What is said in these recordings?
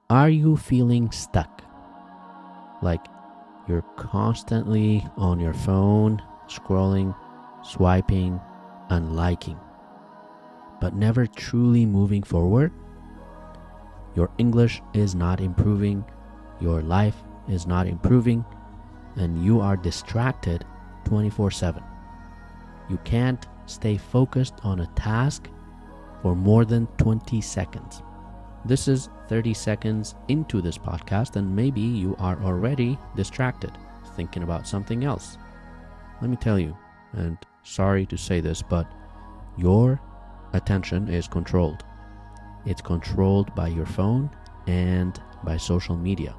Are you feeling stuck? Like you're constantly on your phone, scrolling, swiping, and liking, but never truly moving forward? Your English is not improving, your life is not improving, and you are distracted 24/7. You can't stay focused on a task for more than 20 seconds. This is 30 seconds into this podcast, and maybe you are already distracted, thinking about something else. Let me tell you, and sorry to say this, but your attention is controlled. It's controlled by your phone and by social media.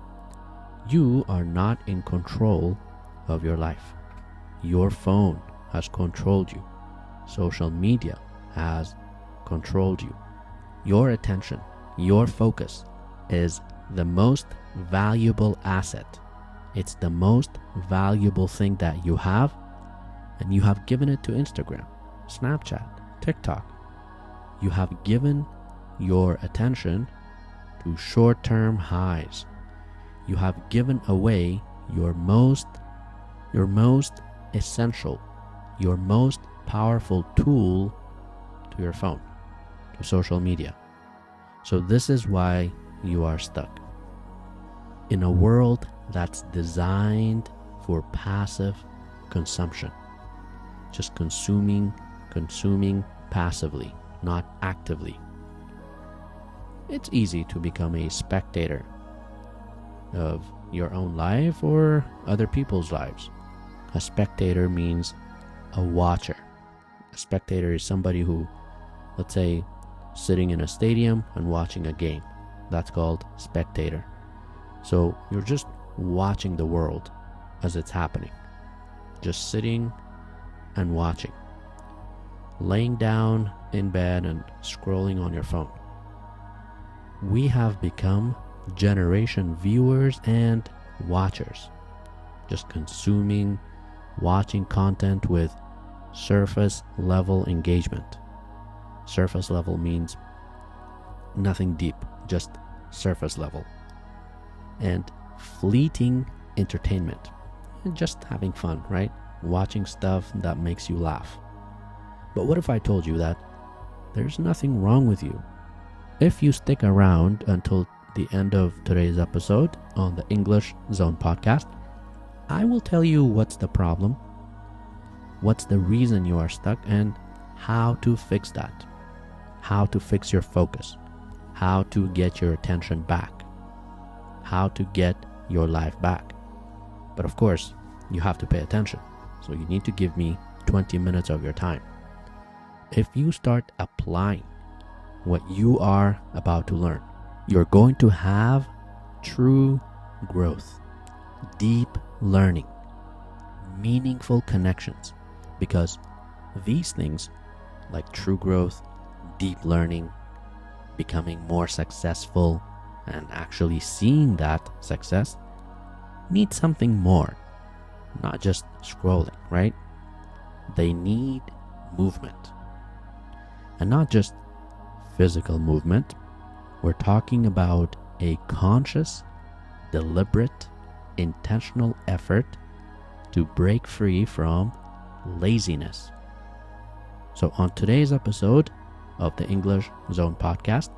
You are not in control of your life. Your phone has controlled you. Social media has controlled you. Your attention, your focus is the most valuable asset. It's the most valuable thing that you have, and you have given it to Instagram, Snapchat, TikTok. You have given your attention to short-term highs. You have given away your most essential, your most powerful tool to your phone, to social media. So this is why you are stuck. In a world that's designed for passive consumption, just consuming passively, not actively. It's easy to become a spectator of your own life or other people's lives. A spectator means a watcher. A spectator is somebody who, let's say, sitting in a stadium and watching a game. That's called spectator. So you're just watching the world as it's happening. Just sitting and watching. Laying down in bed and scrolling on your phone. We have become generation viewers and watchers. Just consuming, watching content with surface level engagement. Surface level means nothing deep, just surface level. And fleeting entertainment. And just having fun, right? Watching stuff that makes you laugh. But what if I told you that there's nothing wrong with you? If you stick around until the end of today's episode on the English Zone podcast, I will tell you what's the problem, what's the reason you are stuck, and how to fix that. How to fix your focus, how to get your attention back, how to get your life back. But of course, you have to pay attention. So you need to give me 20 minutes of your time. If you start applying what you are about to learn, you're going to have true growth, deep learning, meaningful connections, because these things like true growth, deep learning, becoming more successful, and actually seeing that success need something more, not just scrolling, right? They need movement, and not just physical movement. We're talking about a conscious, deliberate, intentional effort to break free from laziness. So on today's episode of the English Zone podcast,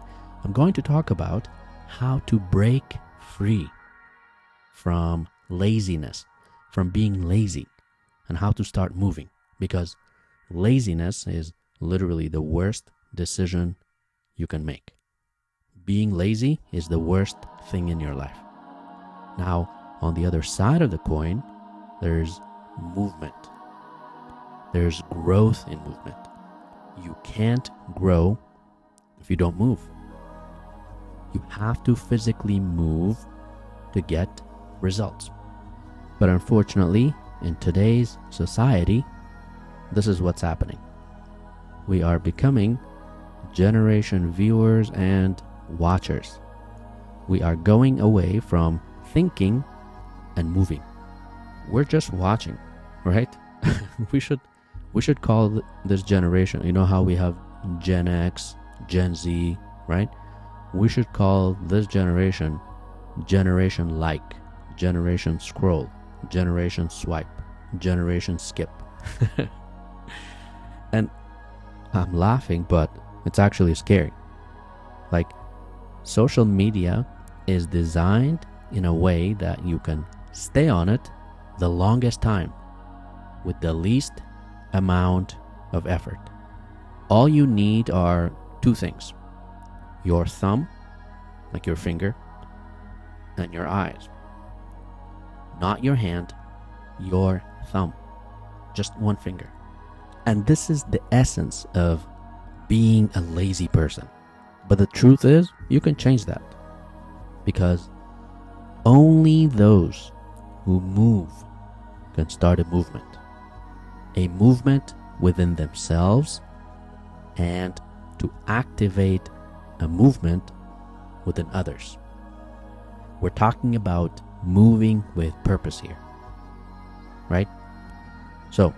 I'm going to talk about how to break free from laziness, from being lazy, and how to start moving, because laziness is literally the worst decision you can make. Being lazy is the worst thing in your life. Now, on the other side of the coin, there's movement. There's growth in movement. You can't grow if you don't move. You have to physically move to get results. But unfortunately, in today's society, this is what's happening. We are becoming generation viewers and watchers. We are going away from thinking and moving. We're just watching, right? we should call this generation, you know how we have Gen X, Gen Z, right? we should call this generation generation like, generation scroll, generation swipe, generation skip. And I'm laughing, but it's actually scary. Like, social media is designed in a way that you can stay on it the longest time with the least amount of effort. All you need are two things: your thumb, like your finger, and your eyes. Not your hand, your thumb. Just one finger. And this is the essence of being a lazy person. But the truth is, you can change that. Because only those who move can start a movement. A movement within themselves, and to activate a movement within others. We're talking about moving with purpose here, right? So,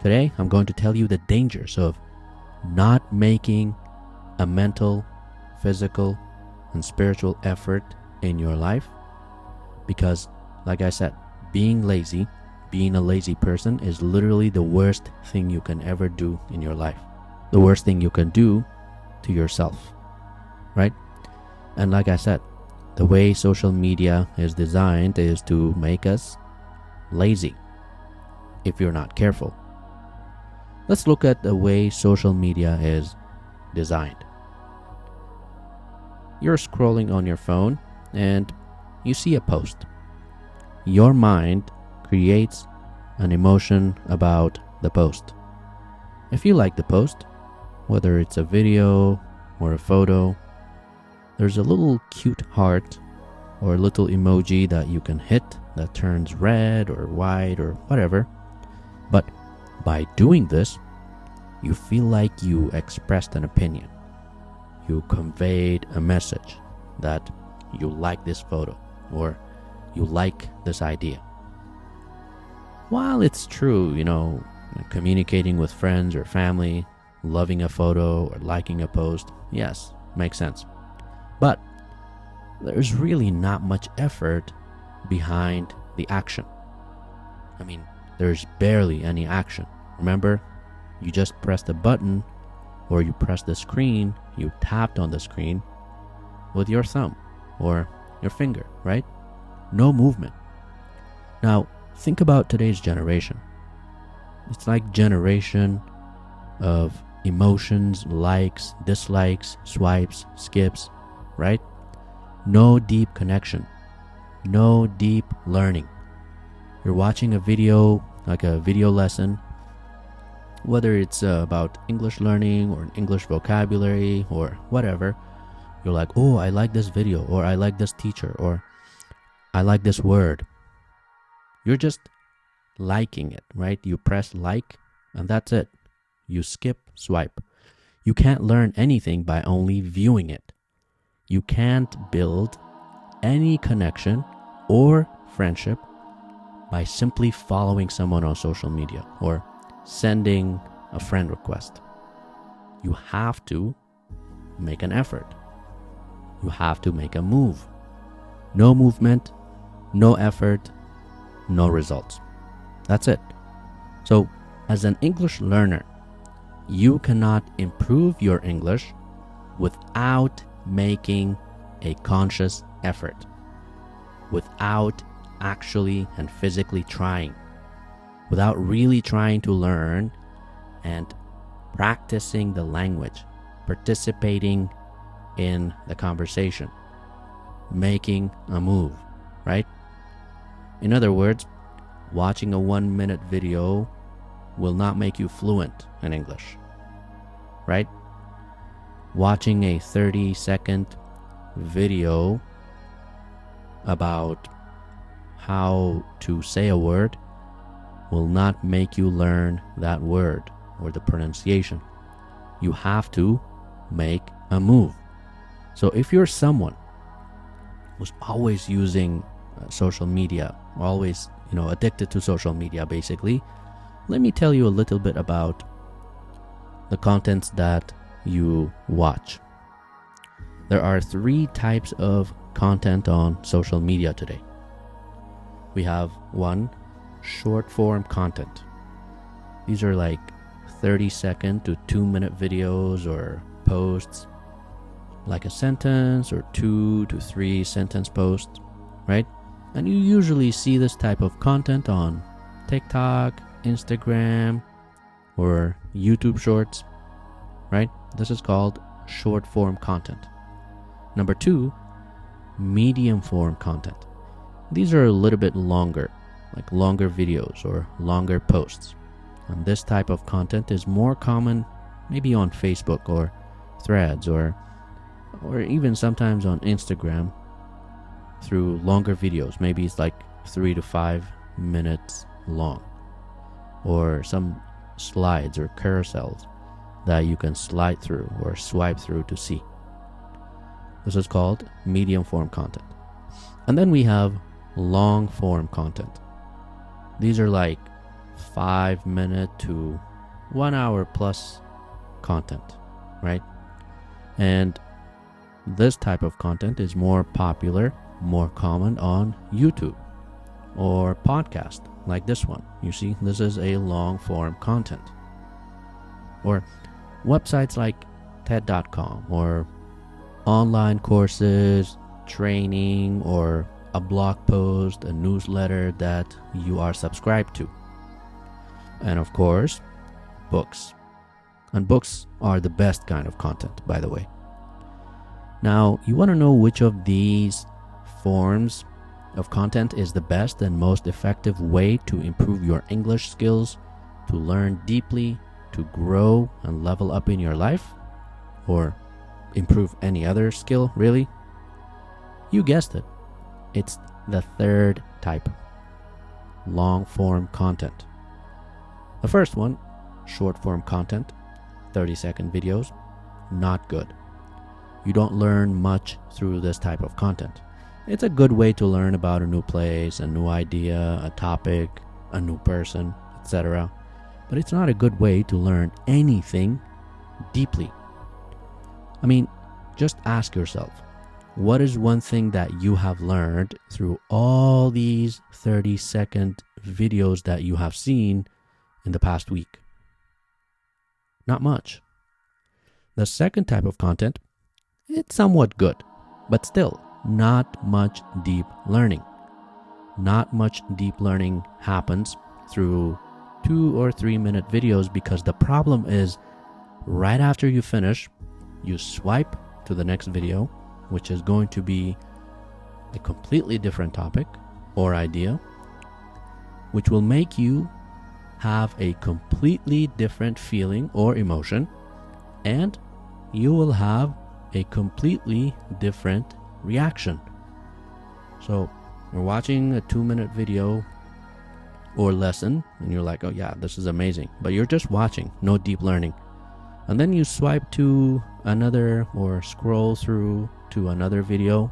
today I'm going to tell you the dangers of not making a mental, physical, and spiritual effort in your life. Because, like I said, being a lazy person is literally the worst thing you can ever do in your life. The worst thing you can do to yourself, right? And like I said, the way social media is designed is to make us lazy if you're not careful. Let's look at the way social media is designed. You're scrolling on your phone and you see a post. Your mind creates an emotion about the post. If you like the post, whether it's a video or a photo, there's a little cute heart or a little emoji that you can hit that turns red or white or whatever. But by doing this, you feel like you expressed an opinion. You conveyed a message that you like this photo or you like this idea. While it's true, communicating with friends or family, loving a photo or liking a post, yes, makes sense. But there's really not much effort behind the action. I mean, there's barely any action. Remember, you just pressed a button or you pressed the screen, you tapped on the screen with your thumb or your finger, right? No movement. Now, think about today's generation. It's like generation of emotions, likes, dislikes, swipes, skips, right? No deep connection, no deep learning. You're watching a video, like a video lesson, whether it's about English learning or English vocabulary or whatever. You're like, oh, I like this video, or I like this teacher, or I like this word. You're just liking it, right? You press like and that's it. You skip, swipe. You can't learn anything by only viewing it. You can't build any connection or friendship by simply following someone on social media or sending a friend request. You have to make an effort. You have to make a move. No movement, no effort, no results. That's it. So, as an English learner, you cannot improve your English without making a conscious effort, without actually and physically trying, without really trying to learn and practicing the language, participating in the conversation, making a move, right? In other words, watching a 1-minute video will not make you fluent in English, right? Watching a 30-second video about how to say a word will not make you learn that word or the pronunciation. You have to make a move. So if you're someone who's always using social media, always, addicted to social media basically, let me tell you a little bit about the contents that you watch. There are 3 types of content on social media today. We have 1, short form content. These are like 30-second to 2-minute videos or posts, like a sentence or 2 to 3 sentence posts, right? And you usually see this type of content on TikTok, Instagram, or YouTube Shorts, right? This is called short form content. Number 2, medium form content. These are a little bit longer, like longer videos or longer posts. And this type of content is more common maybe on Facebook or Threads or even sometimes on Instagram through longer videos. Maybe it's like 3 to 5 minutes long, or some slides or carousels that you can slide through or swipe through to see. This is called medium form content. And then we have long form content. These are like 5-minute to 1 hour plus content, right? And this type of content is more popular, more common on YouTube or podcast like this one. You see, this is a long form content. Or websites like TED.com or online courses, training, or a blog post, a newsletter that you are subscribed to. And of course, books. And books are the best kind of content, by the way. Now, you want to know which of these forms of content is the best and most effective way to improve your English skills, to learn deeply, to grow and level up in your life, or improve any other skill, really? You guessed it. It's the third type, long form content. The first one, short form content, 30-second videos, not good. You don't learn much through this type of content. It's a good way to learn about a new place, a new idea, a topic, a new person, etc. But it's not a good way to learn anything deeply. I mean, just ask yourself, what is one thing that you have learned through all these 30-second videos that you have seen in the past week? Not much. The second type of content, it's somewhat good, but still not much deep learning. Not much deep learning happens through 2 or 3 minute videos, because the problem is right after you finish, you swipe to the next video, which is going to be a completely different topic or idea, which will make you have a completely different feeling or emotion, and you will have a completely different reaction. So you're watching a 2-minute video or lesson and you're like, oh yeah, this is amazing, but you're just watching, no deep learning. And then you swipe to another or scroll through to another video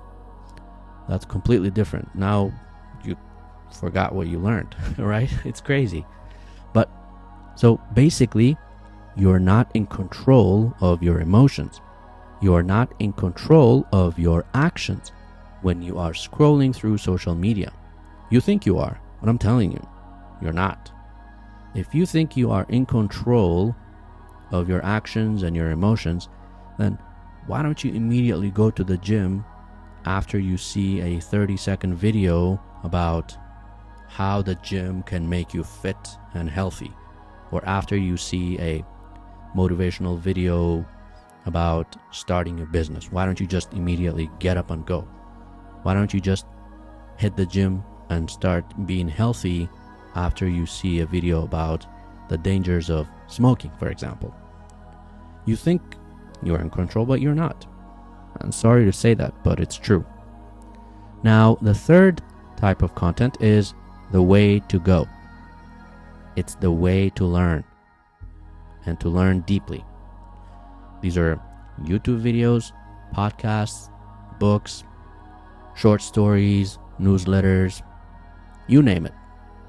that's completely different. Now you forgot what you learned, right? It's crazy. But so basically, you're not in control of your emotions. You're not in control of your actions when you are scrolling through social media. You think you are, but I'm telling you, you're not. If you think you are in control of your actions and your emotions, then why don't you immediately go to the gym after you see a 30-second video about how the gym can make you fit and healthy, or after you see a motivational video about starting a business? Why don't you just immediately get up and go? Why don't you just hit the gym and start being healthy after you see a video about the dangers of smoking, for example? You think you're in control, but you're not. I'm sorry to say that, but it's true. Now, the third type of content is the way to go. It's the way to learn, and to learn deeply. These are YouTube videos, podcasts, books, short stories, newsletters, you name it.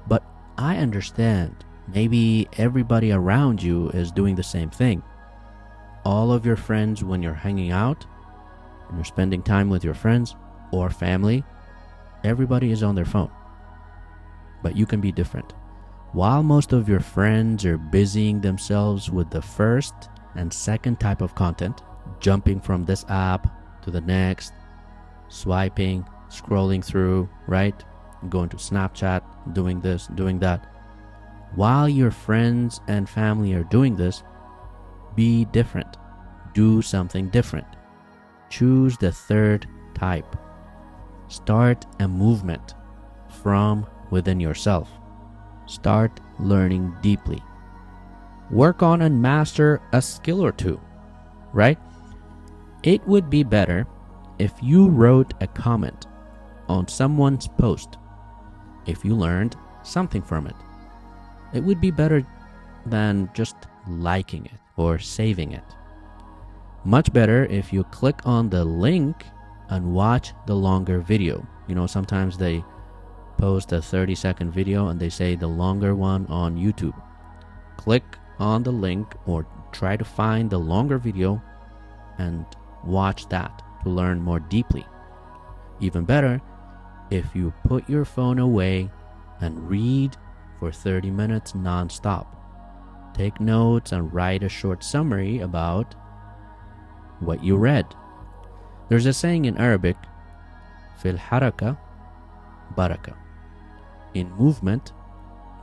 But I understand maybe everybody around you is doing the same thing. All of your friends, when you're hanging out, and you're spending time with your friends or family, everybody is on their phone. But you can be different. While most of your friends are busying themselves with the first and second type of content, jumping from this app to the next, swiping, scrolling through, right? Going to Snapchat, doing this, doing that. While your friends and family are doing this, be different. Do something different. Choose the third type. Start a movement from within yourself. Start learning deeply. Work on and master a skill or two, right? It would be better if you wrote a comment on someone's post, if you learned something from it. It would be better than just liking it or saving it. Much better if you click on the link and watch the longer video. You know, sometimes they post a 30-second video and they say the longer one on YouTube. Click on the link or try to find the longer video and watch that to learn more deeply. Even better if you put your phone away and read for 30 minutes non-stop. Take notes and write a short summary about what you read. There's a saying in Arabic, fil haraka baraka. In movement,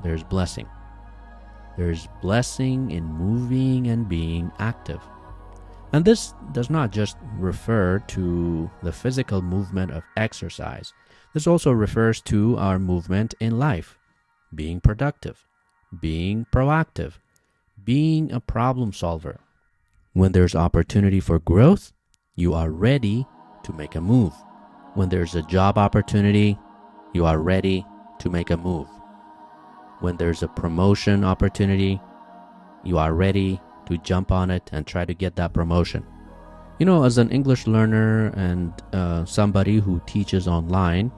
there's blessing. There's blessing in moving and being active. And this does not just refer to the physical movement of exercise. This also refers to our movement in life, being productive, being proactive, being a problem solver. When there's opportunity for growth, you are ready to make a move. When there's a job opportunity, you are ready to make a move. When there's a promotion opportunity, you are ready to jump on it and try to get that promotion. You know, as an English learner and somebody who teaches online,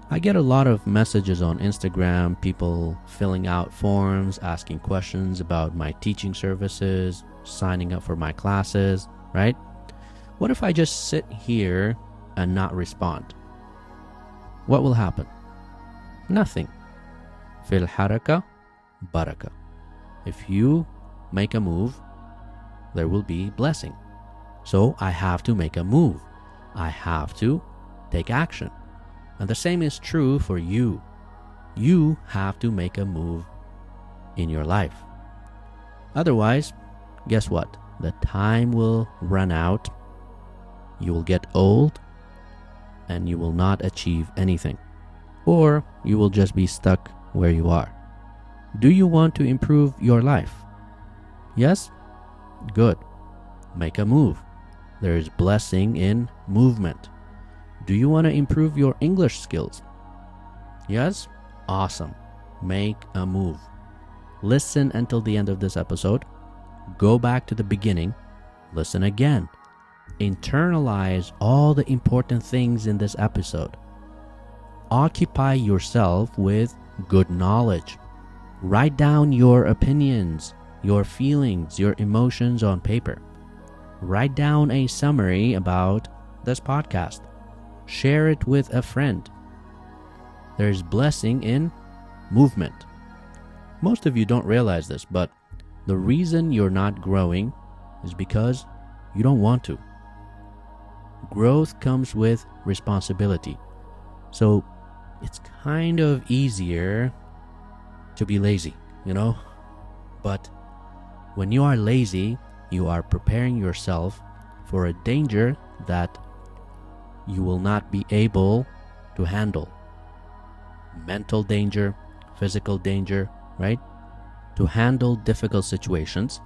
I get a lot of messages on Instagram, people filling out forms, asking questions about my teaching services, signing up for my classes, right? What if I just sit here and not respond? What will happen? Nothing. Fil haraka baraka. If you make a move, there will be blessing. So I have to make a move. I have to take action. And the same is true for you. You have to make a move in your life. Otherwise, guess what? The time will run out. You will get old and you will not achieve anything. Or you will just be stuck where you are. Do you want to improve your life? Yes? Good. Make a move. There is blessing in movement. Do you want to improve your English skills? Yes? Awesome. Make a move. Listen until the end of this episode. Go back to the beginning. Listen again. Internalize all the important things in this episode. Occupy yourself with good knowledge. Write down your opinions, your feelings, your emotions on paper. Write down a summary about this podcast. Share it with a friend. There's blessing in movement. Most of you don't realize this, but the reason you're not growing is because you don't want to. Growth comes with responsibility. So it's kind of easier to be lazy, you know? But when you are lazy, you are preparing yourself for a danger that you will not be able to handle. Mental danger, physical danger, right? To handle difficult situations,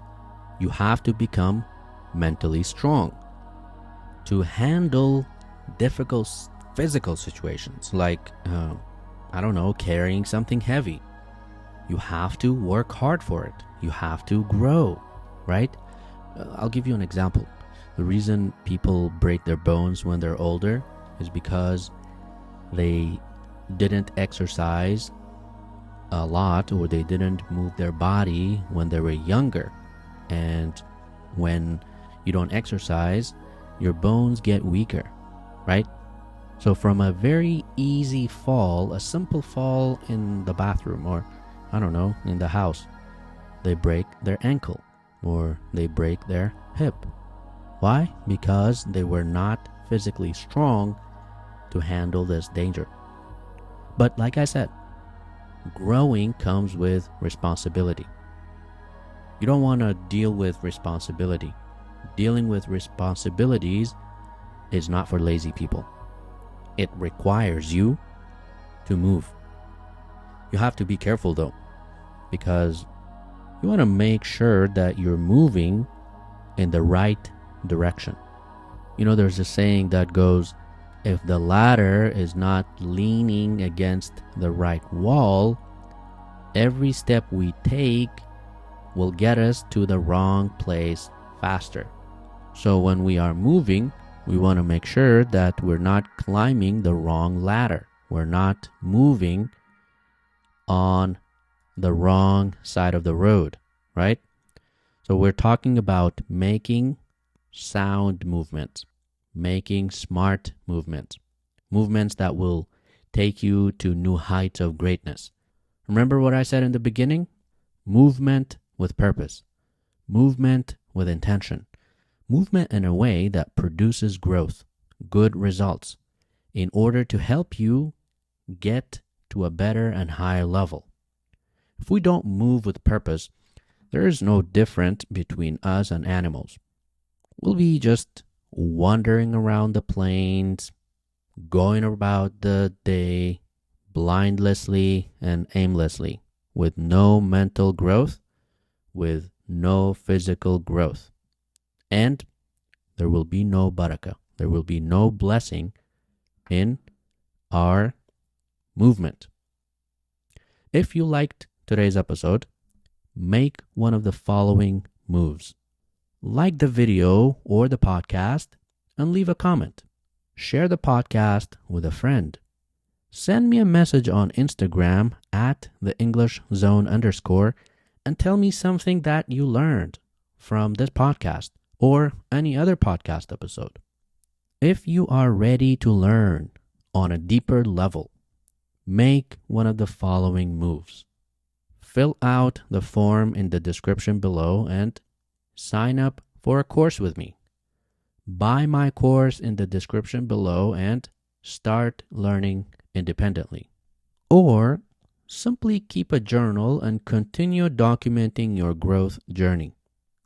you have to become mentally strong. To handle difficult physical situations like, carrying something heavy, you have to work hard for it. You have to grow, right? I'll give you an example. The reason people break their bones when they're older is because they didn't exercise a lot or they didn't move their body when they were younger. And when you don't exercise, your bones get weaker, right? So from a very easy fall, a simple fall in the bathroom or, I don't know, in the house, they break their ankle or they break their hip. Why? Because they were not physically strong to handle this danger. But like I said, growing comes with responsibility. You don't want to deal with responsibility. Dealing with responsibilities is not for lazy people. It requires you to move. You have to be careful though, because you want to make sure that you're moving in the right direction. You know, there's a saying that goes, if the ladder is not leaning against the right wall, every step we take will get us to the wrong place faster. So when we are moving, we want to make sure that we're not climbing the wrong ladder. We're not moving on the wrong side of the road, right? So we're talking about making sound movements, making smart movements, movements that will take you to new heights of greatness. Remember what I said in the beginning? Movement with purpose, movement with intention, movement in a way that produces growth, good results, in order to help you get to a better and higher level. If we don't move with purpose, there is no difference between us and animals. We'll be just wandering around the plains, going about the day blindlessly and aimlessly, with no mental growth, with no physical growth. And there will be no barakah. There will be no blessing in our movement. If you liked today's episode, make one of the following moves. Like the video or the podcast and leave a comment. Share the podcast with a friend. Send me a message on Instagram at @theenglishzone_ and tell me something that you learned from this podcast or any other podcast episode. If you are ready to learn on a deeper level, make one of the following moves. Fill out the form in the description below and sign up for a course with me. Buy my course in the description below and start learning independently. Or simply keep a journal and continue documenting your growth journey.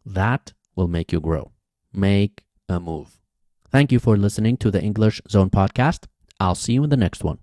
That will make you grow. Make a move. Thank you for listening to the English Zone podcast. I'll see you in the next one.